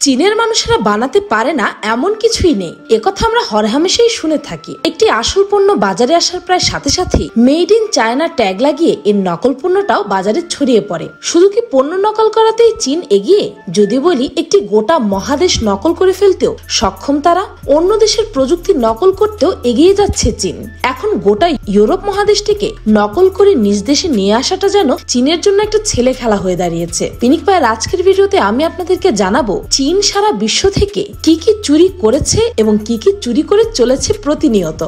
চীনের মানুষেরা বানাতে পারে না এমন কিছুই নেই, একথা আমরা হরহামেশাই শুনে থাকি। একটি আসল পণ্য বাজারে আসার প্রায় সাথে সাথে মেড ইন চায়না ট্যাগ লাগিয়ে এর নকল পণ্যটাও বাজারে ছড়িয়ে পড়ে। শুধু কি পণ্য নকল করাতেই চীন এগিয়ে? যদি বলি একটি গোটা মহাদেশ নকল করে ফেলতেও সক্ষম তারা, অন্য দেশের প্রযুক্তি নকল করতেও এগিয়ে যাচ্ছে চীন। এখন গোটা ইউরোপ মহাদেশটিকে নকল করে নিজ দেশে নিয়ে আসাটা যেন চীনের জন্য একটা ছেলে খেলা হয়ে দাঁড়িয়েছে। পিনিক ভাইয়ের আজকের ভিডিওতে আমি আপনাদেরকে জানাবো চীন সারা বিশ্ব থেকে কি কি চুরি করেছে এবং কি কি চুরি করে চলেছে প্রতিনিয়ত।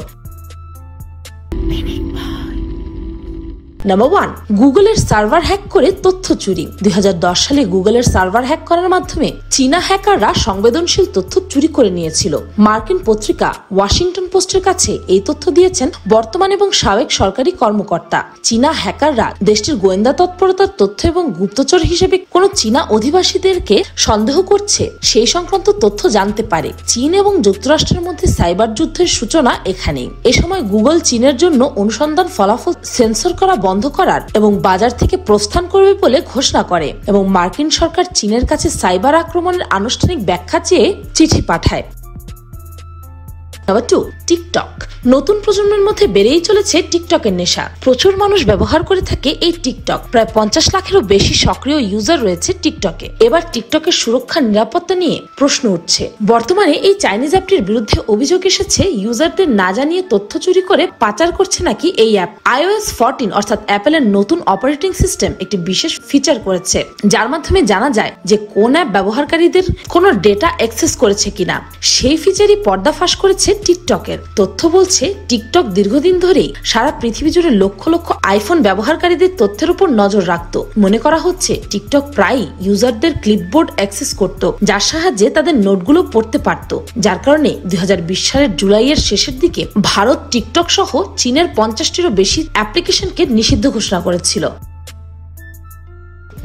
নাম্বার 1, গুগলের সার্ভার হ্যাক করে তথ্য চুরি। 2010 সালে গুগলের সার্ভার হ্যাক করার মাধ্যমে চীনা হ্যাকাররা সংবেদনশীল তথ্য চুরি করে নিয়েছিল। মার্কিন পত্রিকা ওয়াশিংটন পোস্টের কাছে এই তথ্য দিয়েছেন বর্তমান এবং সাবেক সরকারি কর্মকর্তা। চীনা হ্যাকাররা দেশটির গোয়েন্দা তৎপরতার তথ্য এবং গুপ্তচর হিসেবে কোন চীনা অধিবাসীদেরকে সন্দেহ করছে সেই সংক্রান্ত তথ্য জানতে পারে। চীন এবং যুক্তরাষ্ট্রের মধ্যে সাইবার যুদ্ধের সূচনা এখানেই। এ সময় গুগল চীনের জন্য অনুসন্ধান ফলাফল সেন্সর করা বন্ধ করার এবং বাজার থেকে প্রস্থান করবে বলে ঘোষণা করে এবং মার্কিন সরকার চীনের কাছে সাইবার আক্রমণের আনুষ্ঠানিক ব্যাখ্যা চেয়ে চিঠি পাঠায়। Number 2, TikTok. নতুন প্রজন্মের মধ্যে বেড়েই চলেছে টিকটকের নেশা। প্রচুর মানুষ ব্যবহার করে থাকে এই টিকটক। প্রায় 50 লাখেরও বেশি সক্রিয় ইউজার রয়েছে টিকটকে। এবার টিকটকের সুরক্ষা নিরাপত্তা নিয়ে প্রশ্ন উঠছে। বর্তমানে এই চাইনিজ অ্যাপটির বিরুদ্ধে অভিযোগ এসেছে ইউজারদের না জানিয়ে তথ্য চুরি করে পাচার করছে নাকি এই অ্যাপ। iOS 14 অর্থাৎ অ্যাপেলের নতুন অপারেটিং সিস্টেম একটি বিশেষ ফিচার করেছে যার মাধ্যমে জানা যায় যে কোন অ্যাপ ব্যবহারকারীদের কোনো ডেটা অ্যাক্সেস করেছে কিনা। সেই ফিচারই পর্দাফাঁস করেছে টিকটকের। তথ্য বলছে টিকটক দীর্ঘদিন ধরেই সারা পৃথিবী জুড়ে লক্ষ লক্ষ আইফোন ব্যবহারকারীদের তথ্যের উপর নজর রাখত। মনে করা হচ্ছে টিকটক প্রায়ই ইউজারদের ক্লিপবোর্ড অ্যাক্সেস করত, যার সাহায্যে তাদের নোটগুলো পড়তে পারত। যার কারণে 2020 সালের জুলাইয়ের শেষের দিকে ভারত টিকটক সহ চীনের 50টিরও বেশি অ্যাপ্লিকেশনকে নিষিদ্ধ ঘোষণা করেছিল।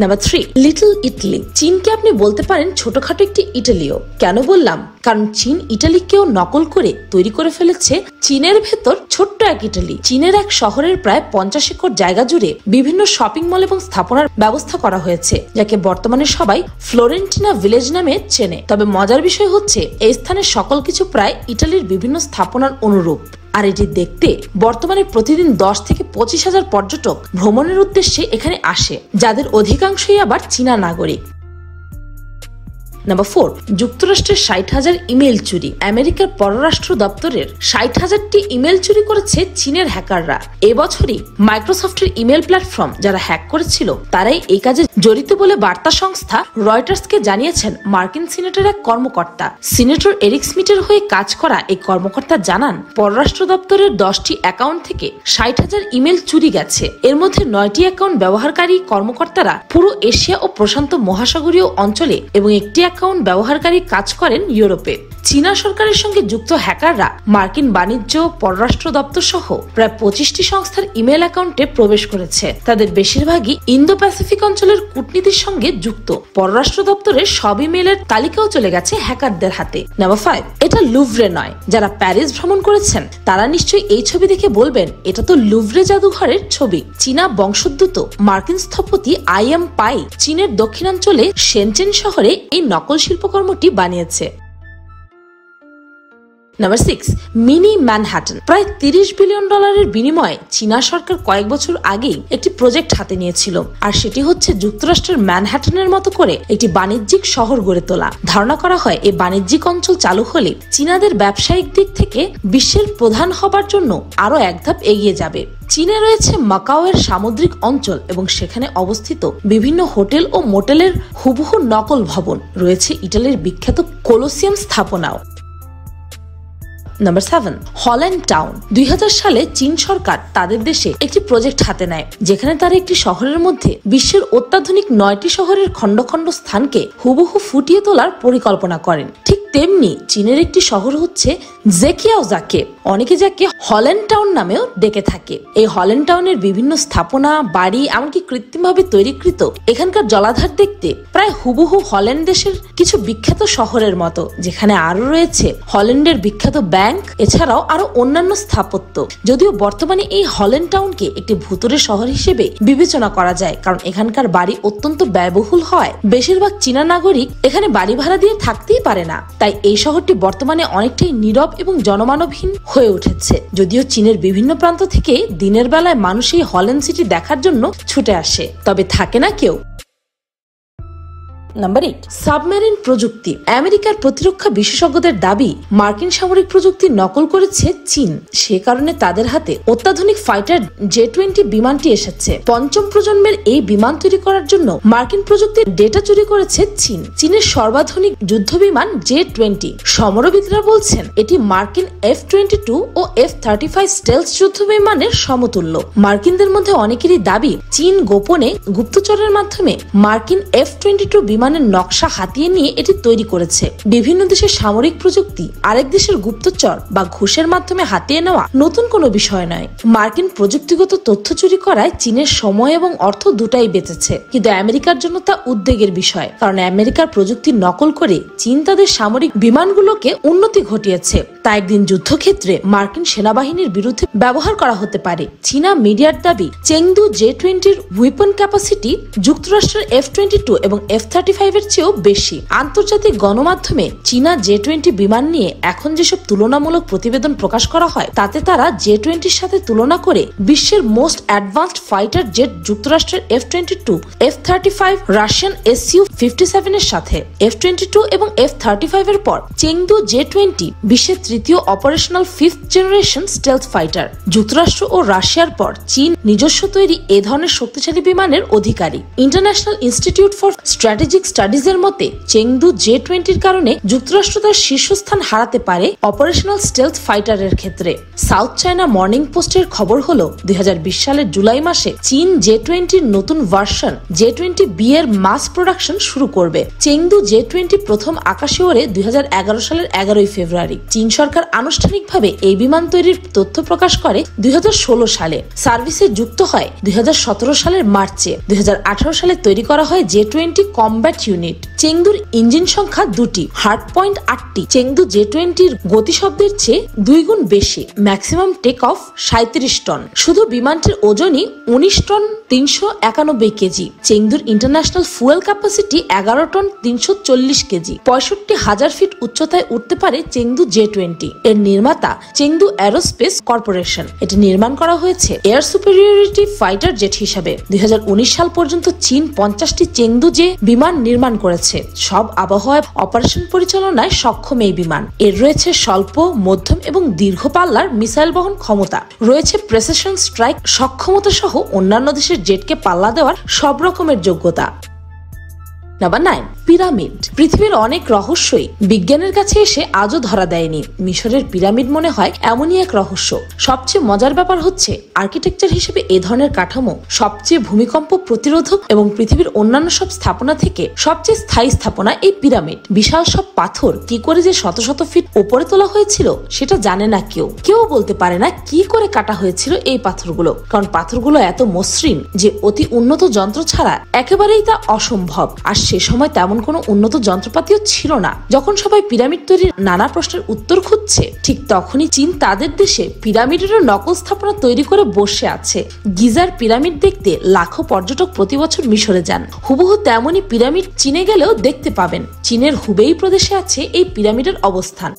Number 3, little Italy. চীনকে আপনি বলতে পারেন ছোটখাটো একটি ইটালিও। কেন বললাম? কারণ চীন ইটালিকেও নকল করে তৈরি করে ফেলেছে চীনের ভেতর ছোট্ট এক ইটালি। চীনের এক শহরের প্রায় 50 একর জায়গা জুড়ে বিভিন্ন শপিং মল এবং স্থাপনার ব্যবস্থা করা হয়েছে, যাকে বর্তমানে সবাই ফ্লোরেন্টিনা ভিলেজ নামে চেনে। তবে মজার বিষয় হচ্ছে এই স্থানের সকল কিছু প্রায় ইটালির বিভিন্ন স্থাপনার অনুরূপ। আর এটি দেখতে বর্তমানে প্রতিদিন 10 থেকে 25 হাজার পর্যটক ভ্রমণের উদ্দেশ্যে এখানে আসে, যাদের অধিকাংশই আবার চীনা নাগরিক। নাম্বার 4, যুক্তরাষ্ট্রের 60,000 ইমেল চুরি। আমেরিকার পররাষ্ট্র দপ্তরের 60,000টি ইমেল চুরি করেছে চীনের হ্যাকাররা। এবছরই মাইক্রোসফটের ইমেল প্ল্যাটফর্ম যারা হ্যাক করেছিল তারাই এই কাজে জড়িত বলে বার্তা সংস্থা রয়টার্সকে জানিয়েছেন মার্কিন সিনেটের এক কর্মকর্তা। সিনেটর এরিক স্মিথের হয়ে কাজ করা এই কর্মকর্তা জানান পররাষ্ট্র দপ্তরের 10টি অ্যাকাউন্ট থেকে 60,000 ইমেল চুরি গেছে। এর মধ্যে 9টি অ্যাকাউন্ট ব্যবহারকারী কর্মকর্তারা পুরো এশিয়া ও প্রশান্ত মহাসাগরীয় অঞ্চলে এবং একটি অ্যাকাউন্ট ব্যবহারকারী কাজ করেন ইউরোপে। চীনা সরকারের সঙ্গে যুক্ত হ্যাকাররা মার্কিন বাণিজ্য পররাষ্ট্র দপ্তর সহ প্রায় 25টি সংস্থার ইমেল অ্যাকাউন্টে প্রবেশ করেছে। তাদের বেশিরভাগই ইন্দো প্যাসিফিক অঞ্চলের কূটনীতির সঙ্গে যুক্ত। পররাষ্ট্র দপ্তরের সব ইমেলের তালিকাও চলে গেছে হ্যাকারদের হাতে। নাম্বার 5, এটা লুভরে নয়। যারা প্যারিস ভ্রমণ করেছেন তারা নিশ্চয়ই এই ছবি দেখে বলবেন এটা তো লুভরে জাদুঘরের ছবি। চীনা বংশোদ্ভূত মার্কিন স্থপতি আইএম পাই চীনের দক্ষিণাঞ্চলে শেনচেন শহরে এই নকল শিল্পকর্মটি বানিয়েছে। Number 6, mini Manhattan. প্রায় $30 বিলিয়ন বিনিময়ে চীনা সরকার কয়েক বছর আগেই একটি প্রজেক্ট হাতে নিয়েছিল, আর সেটি হচ্ছে যুক্তরাষ্ট্রের ম্যানহাটনের মতো করে একটি বাণিজ্যিক শহর গড়ে তোলা। ধারণা করা হয় এই বাণিজ্যিক অঞ্চল চালু হলে চীনাদের ব্যবসায়িক দিক থেকে বিশ্বের প্রধান হবার জন্য আরো এক ধাপ এগিয়ে যাবে। চীনে রয়েছে মাকাওয়ের সামুদ্রিক অঞ্চল এবং সেখানে অবস্থিত বিভিন্ন হোটেল ও মোটেলের হুবহু নকল ভবন। রয়েছে ইটালির বিখ্যাত কোলোসিয়াম স্থাপনাও। Number 7, Holland town. 2000 সালে চীন সরকার তাদের দেশে একটি প্রজেক্ট হাতে নেয় যেখানে তারা একটি শহরের মধ্যে বিশ্বের অত্যাধুনিক 9টি শহরের খন্ড খন্ড স্থানকে হুবহু ফুটিয়ে তোলার পরিকল্পনা করেন। ঠিক তেমনি চীনের একটি শহর হচ্ছে জেকিয়াওজাকে, অনেকে যাকে হল্যান্ড টাউন নামেও ডেকে থাকে। এই হল্যান্ড টাউনের বিভিন্ন স্থাপনা, বাড়ি, এমনকি কৃত্রিমভাবে তৈরিকৃত এখানকার জলাধার দেখতে প্রায় হুবহু হল্যান্ড দেশের কিছু বিখ্যাত শহরের মতো, যেখানে আরো রয়েছে হল্যান্ডের বিখ্যাত ব্যাংক, এছাড়াও আরো অন্যান্য স্থাপত্য। যদিও বর্তমানে এই হল্যান্ড টাউনকে একটি ভুতুড়ে শহর হিসেবে বিবেচনা করা যায়, কারণ এখানকার বাড়ি অত্যন্ত ব্যয়বহুল হয়। বেশিরভাগ চীনা নাগরিক এখানে বাড়ি ভাড়া দিয়ে থাকতেই পারে না, তাই এই শহরটি বর্তমানে অনেকটাই নীরব এবং জনমানবহীন হয়ে উঠেছে। যদিও চীনের বিভিন্ন প্রান্ত থেকে দিনের বেলায় মানুষ এই হল্যান্ড সিটি দেখার জন্য ছুটে আসে, তবে থাকে না কেউ। নাম্বার 8, সাবমেরিন প্রযুক্তি। আমেরিকার প্রতিরক্ষা বিশেষজ্ঞদের দাবি, মার্কিন সামরিক প্রযুক্তি নকল করেছে চীন। সে কারণে তাদের হাতে অত্যাধুনিক ফাইটার জে-20 বিমানটি এসেছে। পঞ্চম প্রজন্মের এই বিমান তৈরি করার জন্য মার্কিন প্রযুক্তির ডেটা চুরি করেছে চীন। চীনের সর্বাধুনিক যুদ্ধ বিমান জে-20। সমরবিদরা বলছেন এটি মার্কিন F-22 ও F-35 স্টেলথ যুদ্ধ বিমানের সমতুল্য। মার্কিনদের মধ্যে অনেকেরই দাবি, চীন গোপনে গুপ্তচরের মাধ্যমে মার্কিন F-22 বিমানের নকশা হাতিয়ে নিয়ে এটি তৈরি করেছে। বিভিন্ন দেশের সামরিক প্রযুক্তি আরেক দেশের গুপ্তচর বা ঘুষের মাধ্যমে হাতিয়ে নেওয়া নতুন কোনো বিষয় নয়। মার্কিন প্রযুক্তিগত তথ্য চুরি করায় চীনের সময় এবং অর্থ দুটাই বেঁচেছে, কিন্তু আমেরিকার জন্য তা উদ্বেগের বিষয়, কারণ আমেরিকার প্রযুক্তি নকল করে চীন তাদের সামরিক বিমানগুলোকে উন্নতি ঘটিয়েছে। তা একদিন যুদ্ধক্ষেত্রে মার্কিন সেনাবাহিনীর বিরুদ্ধে ব্যবহার করা হতে পারে। চীনা মিডিয়ার দাবি, চেংদু জে-20 উইপন ক্যাপাসিটি যুক্তরাষ্ট্রের F-22 এবং F-35 এর চেয়েও বেশি। আন্তর্জাতিক গণমাধ্যমে চীনা জে-20 বিমান নিয়ে এখন যেসব তুলনামূলক প্রতিবেদন প্রকাশ করা হয়, তাতে তারা জে-20 সাথে তুলনা করে বিশ্বের মোস্ট অ্যাডভান্সড ফাইটার জেট যুক্তরাষ্ট্রের F-22, F-35, রাশিয়ান Su-57 এর সাথে F-22 এবং F-35 এর পর চেংদু জে-20 বিশ্বের তৃতীয় operational 5th generation stealth fighter. যুক্তরাষ্ট্র ও রাশিয়ার পর চীন নিজস্ব তৈরি এ ধরনের শক্তিশালী বিমানের অধিকারী। ইন্টারন্যাশনাল ইনস্টিটিউট ফর স্ট্র্যাটেজিক স্টাডিজের মতে, চেংদু জে-20 কারণে যুক্তরাষ্ট্র তার শীর্ষস্থান হারাতে পারে অপারেশনাল স্টেলথ ফাইটারের ক্ষেত্রে। সাউথ চায়না মর্নিং পোস্টের খবর হলো, 2020 সালের জুলাই মাসে চীন জে-20 নতুন ভার্সন জে-20B এর মাস প্রোডাকশন শুরু করবে। চেংদু জে-20 প্রথম আকাশে ওড়ে 2011 সালের 11 ফেব্রুয়ারি। চীন সরকার আনুষ্ঠানিকভাবে এই বিমান তৈরির তথ্য প্রকাশ করে 2016 সালে। সার্ভিসে যুক্ত হয় 2017 সালের মার্চে। 2018 সালে তৈরি করা হয় জে-20 কমব্যাট ইউনিট। চেংদুর ইঞ্জিন সংখ্যা 2টি, হার্ড পয়েন্ট 8টি। চেংদু জে-20 গতিশব্দের চেয়ে 2 গুণ বেশি। Maximum take off 37 ton. শুধু বিমানটির ওজনই 19 টন 391 কেজি। চেংদুর international fuel capacity 11 ton 340 KG. 65,000 feet উচ্চতায় উঠতে পারে চেংদু জে-20। এর নির্মাতা চেংদু অ্যারোস্পেস কর্পোরেশন। এটি নির্মাণ করা হয়েছে এয়ার সুপেরিয়রিটি ফাইটার জেট হিসাবে। 2019 সাল পর্যন্ত চীন 50টি চেংদু জে বিমান নির্মাণ করেছে। সব আবহাওয়ায় অপারেশন পরিচালনায় সক্ষম এই বিমান। এর রয়েছে স্বল্প, মধ্যম এবং দীর্ঘ পাল্লার মিসাইল বহন ক্ষমতা, রয়েছে প্রেসিশন স্ট্রাইক সক্ষমতা সহ অন্যান্য দেশের জেটকে পাল্লা দেওয়ার সব রকমের যোগ্যতা। Number 9, pyramid. পৃথিবীর অনেক রহস্যই বিজ্ঞানের কাছে এসে আজও ধরা দেয়নি। মিশরের পিরামিড মনে হয় এমনই এক রহস্য। সবচেয়ে মজার ব্যাপার হচ্ছে, আর্কিটেকচার হিসেবে এ ধরনের কাঠামো সবচেয়ে ভূমিকম্প প্রতিরোধক এবং পৃথিবীর অন্যান্য সব স্থাপনা থেকে সবচেয়ে স্থায়ী স্থাপনা এই পিরামিড। বিশাল সব পাথর কি করে যে শত শত ফিট উপরে তোলা হয়েছিল সেটা জানে না কেউ বলতে পারে না কি করে কাটা হয়েছিল এই পাথরগুলো, কারণ পাথরগুলো এত মসৃণ যে অতি উন্নত যন্ত্র ছাড়া একেবারেই তা অসম্ভব। আর সে সময় তেমন কোনো উন্নত যন্ত্রপাতিও ছিল না। যখন সবাই পিরামিড তৈরির নানা প্রশ্নের উত্তর খুঁজছে, ঠিক তখনই চীন তাদের দেশে পিরামিডেরও নকল স্থাপনা তৈরি করে বসে আছে। গিজার পিরামিড দেখতে লাখো পর্যটক প্রতি বছর মিশরে যান। হুবহু তেমনই পিরামিড চীনে গেলেও দেখতে পাবেন। চীনের হুবেই প্রদেশে আছে এই পিরামিডের অবস্থান।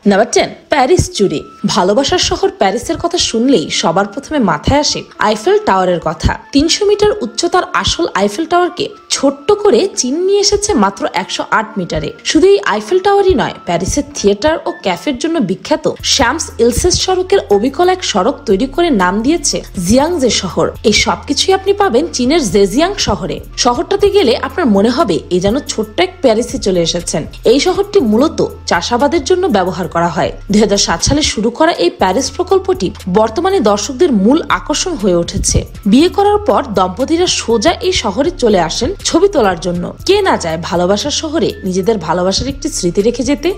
নাম্বার 10, প্যারিস চুরি। ভালোবাসার শহর প্যারিসের কথা শুনলেই সবার প্রথমে মাথায় আসে আইফেল টাওয়ারের কথা। 300 মিটার উচ্চতার আসল আইফেল টাওয়ারকে ছোট্ট করে চীন নিয়ে এসেছে মাত্র 108 মিটারে। শুধু এই আইফেল টাওয়ারই নয়, প্যারিসের থিয়েটার ও ক্যাফের জন্য বিখ্যাত শ্যামস ইলসেস সড়কের অবিকল এক সড়ক তৈরি করে নাম দিয়েছে জিয়াংজে শহর। এই সবকিছুই আপনি পাবেন চীনের জেজিয়াং শহরে। শহরটাতে গেলে আপনার মনে হবে এই যেন ছোট্ট এক প্যারিসে চলে এসেছেন। এই শহরটি মূলত চাষাবাদের জন্য ব্যবহার করা হয়। 2007 সালে শুরু করা এই প্যারিস প্রকল্পটি বর্তমানে দর্শকদের মূল আকর্ষণ হয়ে উঠেছে। বিয়ে করার পর দম্পতিরা সোজা এই শহরে চলে আসেন ছবি তোলার জন্য। কে না চায় ভালোবাসার শহরে নিজেদের ভালোবাসার একটি স্মৃতি রেখে যেতে।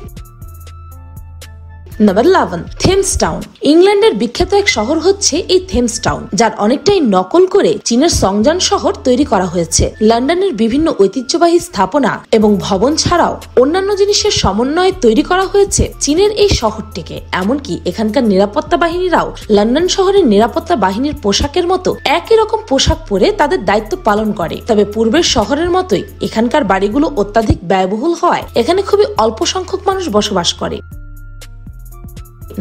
Number 11, Thames town. ইংল্যান্ডের বিখ্যাত এক শহর হচ্ছে এই থেমস টাউন, যার অনেকটাই নকল করে চীনের সংজান শহর তৈরি করা হয়েছে। লন্ডনের বিভিন্ন ঐতিহ্যবাহী স্থাপনা এবং ভবন ছাড়াও অন্যান্য জিনিসের সমন্বয়ে তৈরি করা হয়েছে চীনের এই শহরটিকে। এমনকি এখানকার নিরাপত্তা বাহিনীরাও লন্ডন শহরের নিরাপত্তা বাহিনীর পোশাকের মতো একই রকম পোশাক পরে তাদের দায়িত্ব পালন করে। তবে পূর্বের শহরের মতোই এখানকার বাড়িগুলো অত্যাধিক ব্যয়বহুল হওয়ায় এখানে খুবই অল্প সংখ্যক মানুষ বসবাস করে।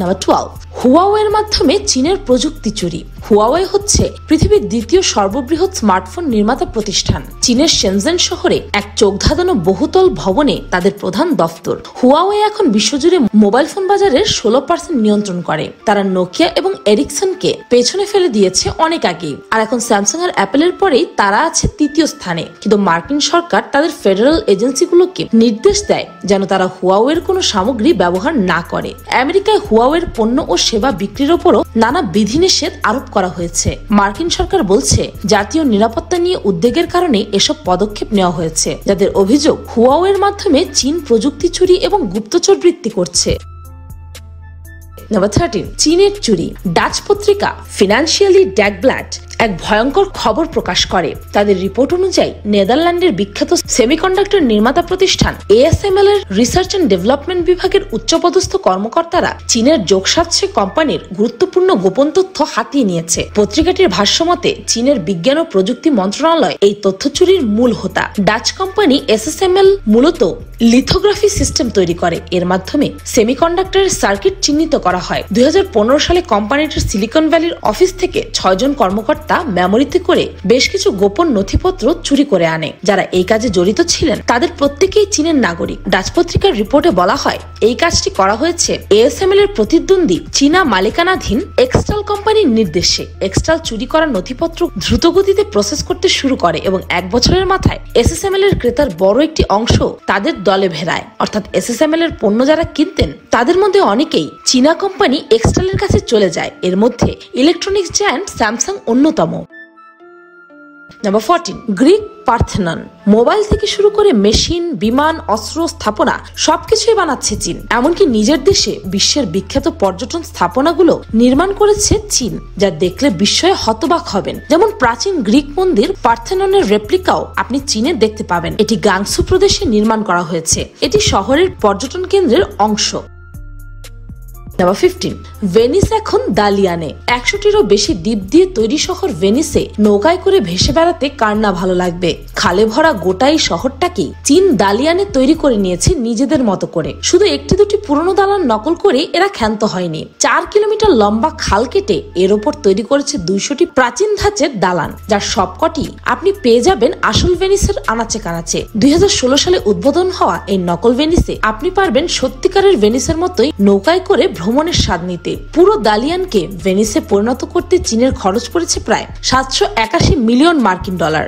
নাম্বার 12, হুয়াওয়ের মাধ্যমে চীনের প্রযুক্তি চুরি। হুয়াওয়ে হচ্ছে পৃথিবীর দ্বিতীয় সর্ববৃহৎ স্মার্টফোন নির্মাতা প্রতিষ্ঠান। চীনের শেনজেন শহরে এক চোখধাঁধানো বহুতল ভবনে তাদের প্রধান দফতর। হুয়াওয়ে এখন বিশ্বজুড়ে মোবাইল ফোন বাজারের 16% নিয়ন্ত্রণ করে। তারা নোকিয়া এবং এরিকসনকে পেছনে ফেলে দিয়েছে অনেক আগেই, আর এখন স্যামসাং আর অ্যাপেলের পরেই তারা আছে তৃতীয় স্থানে। কিন্তু মার্কিন সরকার তাদের ফেডারেল এজেন্সিগুলোকে নির্দেশ দেয় যেন তারা হুয়াওয়ের কোনো সামগ্রী ব্যবহার না করে। আমেরিকায় হুয়াওয়ের পণ্য ও সেবা বিক্রির ওপরও নানা বিধিনিষেধ আরোপ করা হয়েছে। মার্কিন সরকার বলছে জাতীয় নিরাপত্তা নিয়ে উদ্বেগের কারণে এসব পদক্ষেপ নেওয়া হয়েছে। যাদের অভিযোগ হুয়াওয়ের মাধ্যমে চীন প্রযুক্তি চুরি এবং গুপ্তচর বৃত্তি করছে। নাম্বার 13, চীনের চুরি। ডাচ পত্রিকা ফিনান্সিয়ালি ড্যাগব্ল্যাট এক ভয়ঙ্কর খবর প্রকাশ করে। তাদের রিপোর্ট অনুযায়ী নেদারল্যান্ডের বিখ্যাত সেমিকন্ডাক্টর নির্মাতা প্রতিষ্ঠান ASML এর রিসার্চ এন্ড ডেভেলপমেন্ট বিভাগের উচ্চপদস্থ কর্মকর্তারা চীনের যোগসাৎসে কোম্পানির গুরুত্বপূর্ণ গোপন তথ্য হাতিয়ে নিয়েছে। পত্রিকাটির ভাষ্যমতে চীনের বিজ্ঞান ও প্রযুক্তি মন্ত্রণালয় এই তথ্য চুরির মূল হোতা। ডাচ কোম্পানি SSML মূলত লিথোগ্রাফি সিস্টেম তৈরি করে। এর মাধ্যমে সেমিকন্ডাক্টরের সার্কিট চিহ্নিত করা হয়। 2015 সালে কোম্পানিটির সিলিকন ভ্যালির অফিস থেকে 6 জন কর্মকর্তা মেমোরিতে করে বেশ কিছু গোপন নথিপত্র চুরি করে আনে। যারা এই কাজে জড়িত ছিলেন তাদের প্রত্যেকেই চীনের নাগরিক। ডাচ পত্রিকার রিপোর্টে বলা হয় এই কাজটি করা হয়েছে ASML এর প্রতিদ্বন্দ্বী চীনা মালিকানাধীন এক্সটাল কোম্পানির নির্দেশে। এক্সটাল চুরি করা নথিপত্র দ্রুতগতিতে প্রসেস করতে শুরু করে এবং 1 বছরের মাথায় SSML এর ক্রেতার বড় একটি অংশ তাদের দলে ভেড়ায়। অর্থাৎ SSML এর পণ্য যারা কিনতেন তাদের মধ্যে অনেকেই চীনা কোম্পানি এক্সটালের কাছে চলে যায়। এর মধ্যে ইলেকট্রনিক্স জায়ান্ট স্যামসাং অন্যতম। Number 14, Greek Parthenon. মোবাইল থেকে শুরু করে মেশিন, বিমান, অস্ত্র, স্থাপনা সবকিছুই বানাচ্ছে চীন। এমনকি নিজের দেশে বিশ্বের বিখ্যাত পর্যটন স্থাপনাগুলো নির্মাণ করেছে চীন, যা দেখলে বিস্ময়ে হতবাক হবেন। যেমন প্রাচীন গ্রিক মন্দির পার্থেননের রেপ্লিকাও আপনি চীনে দেখতে পাবেন। এটি গাংসু প্রদেশে নির্মাণ করা হয়েছে। এটি শহরের পর্যটন কেন্দ্রের অংশ। নাম্বার 15, ভেনিস এখন দালিয়ানে। 100টিরও বেশি দ্বীপ দিয়ে তৈরি শহর ভেনিসে নৌকায় করে ভেসে বেড়াতে কার না ভালো লাগবে। খালে ভরা গোটাই শহরটাকে চীন দালিয়ানে তৈরি করে নিয়েছে নিজেদের মতো করে। শুধু একটি দুটি পুরনো দালান নকল করে এরা ক্ষান্ত হয়নি। 4 কিলোমিটার লম্বা খাল কেটে এর ওপর তৈরি করেছে 200টি প্রাচীন ধাঁচের দালান, যার সবকটি আপনি পেয়ে যাবেন আসল ভেনিসের আনাচে কানাচে। 2016 সালে উদ্বোধন হওয়া এই নকল ভেনিসে আপনি পারবেন সত্যিকারের ভেনিসের মতোই নৌকায় করে ভ্রমণের স্বাদ নিতে। পুরো দালিয়ানকে ভেনিসে পরিণত করতে চীনের খরচ পড়েছে প্রায় 781 মিলিয়ন মার্কিন ডলার।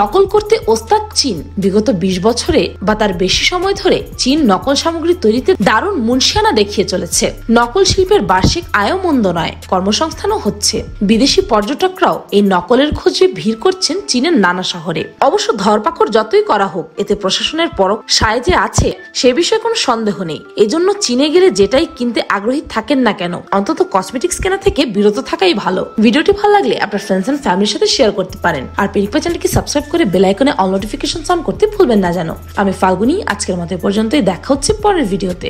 নকল করতে ওস্তাদ চীন। বিগত 20 বছরে বা তার বেশি সময় ধরে চীন নকল সামগ্রী তৈরিতে দারুণ মুনশিয়ানা দেখিয়ে চলেছে। নকল শিল্পের বার্ষিক আয়ও মন্দ নয়, কর্মসংস্থানও হচ্ছে। বিদেশি পর্যটকরাও এই নকলের খোঁজে ভিড় করছেন চীনের নানা শহরে। অবশ্য ধরপাকড় যতই করা হোক, এতে প্রশাসনের পরখ সায় যে আছে সে বিষয়ে কোনো সন্দেহ নেই। এজন্য চীনে গেলে যেটাই কিনতে আগ্রহী থাকেন না কেন, অন্তত কসমেটিক্স কেনা থেকে বিরত থাকাই ভালো। ভিডিওটি ভালো লাগলে আপনার ফ্রেন্ডস এন্ড ফ্যামিলির সাথে শেয়ার করতে পারেন। আর পেরিকপা চ্যানেলকে সাবস্ক্রাইব করে বেল আইকনে অল নোটিফিকেশন অন করতে ভুলবেন না যেন। আমি ফাল্গুনি, আজকের মতো পর্যন্তই। দেখা হচ্ছে পরের ভিডিওতে।